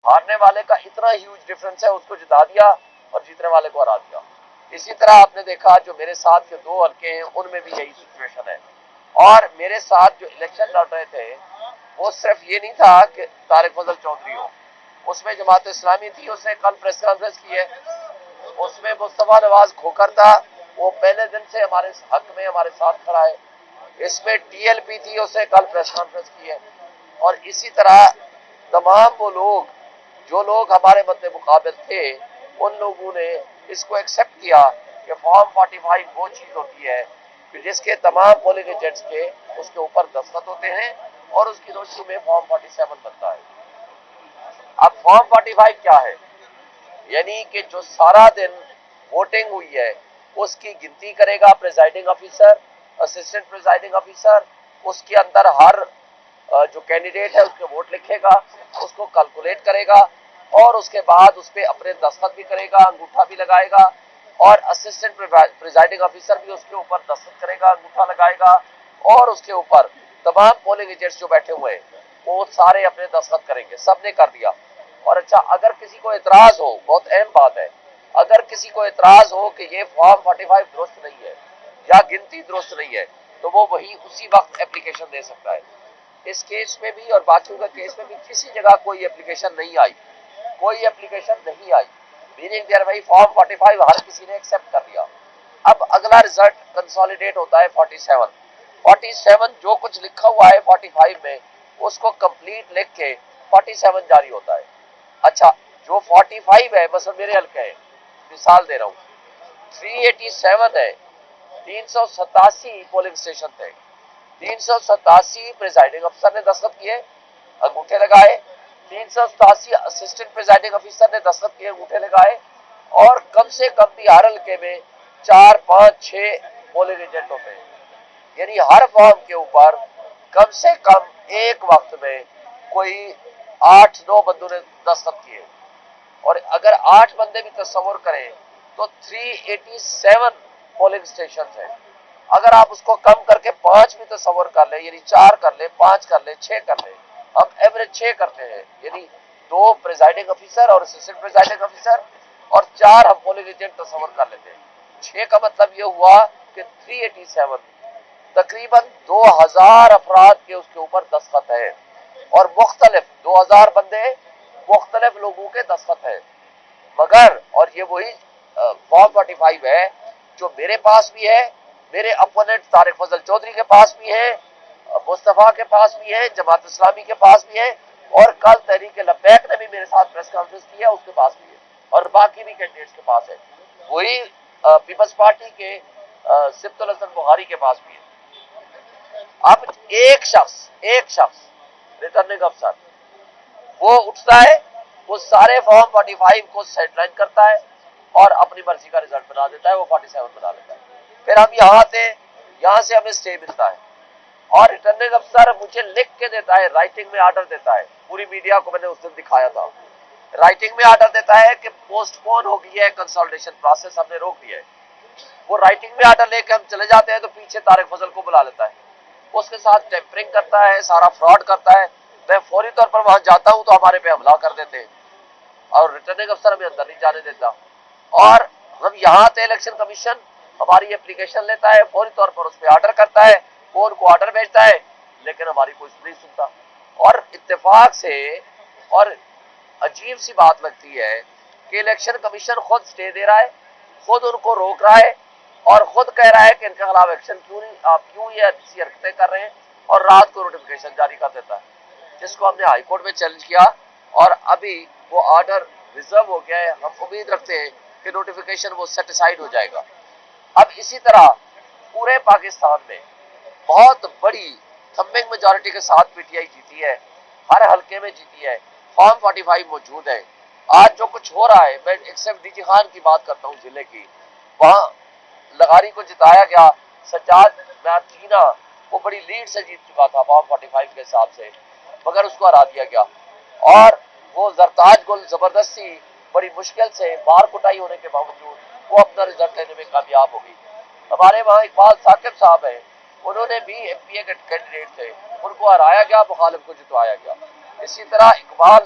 ہارنے والے کا اتنا ہیوج ڈفرنس ہے، اس کو جتا دیا اور جیتنے والے کو ہرا دیا۔ اسی طرح آپ نے دیکھا جو میرے ساتھ کے 2 حلقے ہیں ان میں بھی یہی سچویشن ہے، اور میرے ساتھ جو الیکشن لڑ رہے تھے وہ صرف یہ نہیں تھا کہ طارق فضل چودھری ہو، اس میں جماعت اسلامی تھی، اس نے کل پریس کانفرنس کی ہے، اس میں مصطفیٰ نواز کھوکھر تھا، وہ پہلے دن سے ہمارے حق میں ہمارے ساتھ کھڑا ہے، اس میں ٹی ایل پی تھی، اس نے کل پریس کانفرنس کی ہے، اور اسی طرح تمام وہ لوگ جو لوگ ہمارے مد مقابل تھے ان لوگوں نے اس کو ایکسپٹ کیا کہ فارم 45 وہ چیز ہوتی ہے کہ جس کے تمام پولنگ ایجنٹس کے اس کے اوپر دستخط ہوتے ہیں اور اس کی روشنی میں فارم 47 بنتا ہے۔ اب فارم 45 کیا ہے؟ یعنی کہ جو سارا دن ووٹنگ ہوئی ہے اس کی گنتی کرے گا presiding officer, assistant presiding officer, اس کے اندر ہر جو کینڈیڈیٹ ہے اس کے ووٹ لکھے گا، اس کو کیلکولیٹ کرے گا اور اس کے بعد اس پہ اپنے دستخط بھی کرے گا، انگوٹھا بھی لگائے گا، اور اسسٹنٹ پریزائڈنگ آفیسر بھی اس کے اوپر دستخط کرے گا، انگوٹھا لگائے گا، اور اس کے اوپر تمام پولنگ ایجنٹس جو بیٹھے ہوئے ہیں وہ سارے اپنے دستخط کریں گے۔ سب نے کر دیا۔ اور اچھا اگر کسی کو اعتراض ہو، بہت اہم بات ہے، اگر کسی کو اعتراض ہو کہ یہ فارم 45 درست نہیں ہے یا گنتی درست نہیں ہے تو وہ وہی اسی وقت اپلیکیشن دے سکتا ہے۔ اس کیس میں بھی اور باقیوں کا کیس میں بھی کسی جگہ کوئی اپلیکیشن نہیں آئی، کوئی اپلیکیشن نہیں آئی، میننگ دیئر بھائی فارم 45 ہر کسی نے ایکسپٹ کر لیا۔ اب اگلا رزلٹ کنسالیڈیٹ ہوتا ہے 47 جو کچھ لکھا ہوا ہے 45 میں اس کو کمپلیٹ لکھ کے 47 جاری ہوتا ہے۔ اچھا جو 45 ہے مثلا میرے حلقے ہے، مثال دے رہا ہوں، 387 ہے، 387 پولنگ اسٹیشن تھے، 387 پریزائڈنگ افسر نے دستخط کیے، انگوٹھے لگائے، 387 اسسٹنٹ پریزائڈنگ افسر نے دستخط کیے، انگوٹھے لگائے، اور کم سے کم بھی ہر حلقے میں 4 5 6 پولنگ ایجنٹ ہوتے ہیں، یعنی ہر فارم کے اوپر کم سے کم ایک وقت میں کوئی 8 9 بندوں نے دستخط کیے، اور اگر 8 بندے بھی تصور کریں تو 387 پولنگ اسٹیشن ہیں۔ اگر آپ اس کو کم کر کے 5 بھی تصور کر لیں، یعنی 4 کر لیں، 5 کر لیں، 6 کر لیں، ہم ایوریج 6 کرتے ہیں، یعنی 2 پریزائڈنگ آفیسر اور اسسٹنٹ پریزائڈنگ آفیسر اور 4 ہم پولنگ ایجنٹ تصور کر لیتے ہیں۔ 6 کا مطلب یہ ہوا کہ 387 تقریباً 2000 افراد کے اس کے اوپر دستخط ہے، اور مختلف 2000 بندے مختلف لوگوں کے دستخط ہے، مگر اور یہ وہی فارم 45 ہے جو میرے پاس بھی ہے، میرے اپوننٹ طارق فضل چودھری کے پاس بھی ہے، مصطفیٰ کے پاس بھی ہے، جماعت اسلامی کے پاس بھی ہے، اور کل تحریک لبیک نے بھی میرے ساتھ پریس کانفرنس کی ہے، اس کے پاس بھی ہے، اور باقی بھی کینڈیڈیٹس کے پاس ہے، وہی پیپلز پارٹی کے سبت الحسن بخاری کے پاس بھی ہے۔ اب ایک شخص ریٹرننگ افسر وہ اٹھتا ہے، وہ سارے فارم 45 کو سیٹ لائن کرتا ہے اور اپنی مرضی کا رزلٹ بنا دیتا ہے، وہ 47 بنا لیتا ہے۔ پھر ہم یہاں آتے ہیں، یہاں سے ہمیں سٹے ملتا ہے، اور ریٹرننگ افسر مجھے لکھ کے دیتا ہے، رائٹنگ میں آرڈر دیتا ہے، پوری میڈیا کو میں نے اس دن دکھایا تھا، رائٹنگ میں آرڈر دیتا ہے کہ پوسٹ پون ہو گئی ہے کنسلٹیشن پروسیس، ہم نے روک دیا ہے۔ وہ رائٹنگ میں آرڈر لے کے ہم چلے جاتے ہیں تو پیچھے طارق فضل کو بلا لیتا ہے، اس کے ساتھ ٹیمپرنگ کرتا ہے، سارا فراڈ کرتا ہے، میں فوری طور پر وہاں جاتا ہوں تو ہمارے پہ حملہ کر دیتے ہیں، اور ریٹرننگ افسر ہمیں اندر نہیں جانے دیتا، اور ہم یہاں آتے الیکشن کمیشن ہماری اپلیکیشن لیتا ہے، فوری طور پر اس پہ آرڈر کرتا ہے، وہ ان کو آرڈر بھیجتا ہے، لیکن ہماری کوئی نہیں سنتا۔ اور اتفاق سے اور عجیب سی بات لگتی ہے کہ الیکشن کمیشن خود سٹے دے رہا ہے، خود ان کو روک رہا ہے، اور خود کہہ رہا ہے کہ ان کے خلاف ایکشن کیوں نہیں، آپ کیوں یہ ایسی حرکتیں کر رہے ہیں، اور رات کو نوٹیفکیشن جاری کر دیتا ہے، جس کو ہم نے ہائی کورٹ میں چیلنج کیا، اور ابھی وہ آرڈر ریزرو ہو گیا ہے، ہم امید رکھتے ہیں کہ نوٹیفکیشن وہ سیٹیسفائیڈ ہو جائے گا۔ اب اسی طرح پورے پاکستان میں بہت بڑی تھمبنگ میجورٹی کے ساتھ پی ٹی آئی جیتی ہے، ہر حلقے میں جیتی ہے، فارم 45 موجود ہے۔ آج جو کچھ ہو رہا ہے، میں ایک صرف ڈی جی خان کی بات کرتا ہوں ضلع کی، وہاں لغاری کو جتایا گیا، سجاد میاں وہ بڑی لیڈ سے جیت چکا تھا فارم 45 کے حساب سے، مگر اس کو ہرا دیا گیا، اور وہ زرتاج گل زبردستی بڑی مشکل سے مار کٹائی ہونے کے باوجود وہ اپنا رزلٹ لینے میں کامیاب ہو گئی۔ ہمارے وہاں اقبال ثاقب صاحب ہیں، انہوں نے بھی ایم پی اے کے کینڈیڈیٹ تھے، ان کو ہرایا گیا، مخالف کو جتوایا گیا۔ اسی طرح اقبال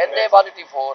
NA 184।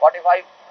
45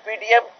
PDM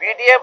PDM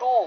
2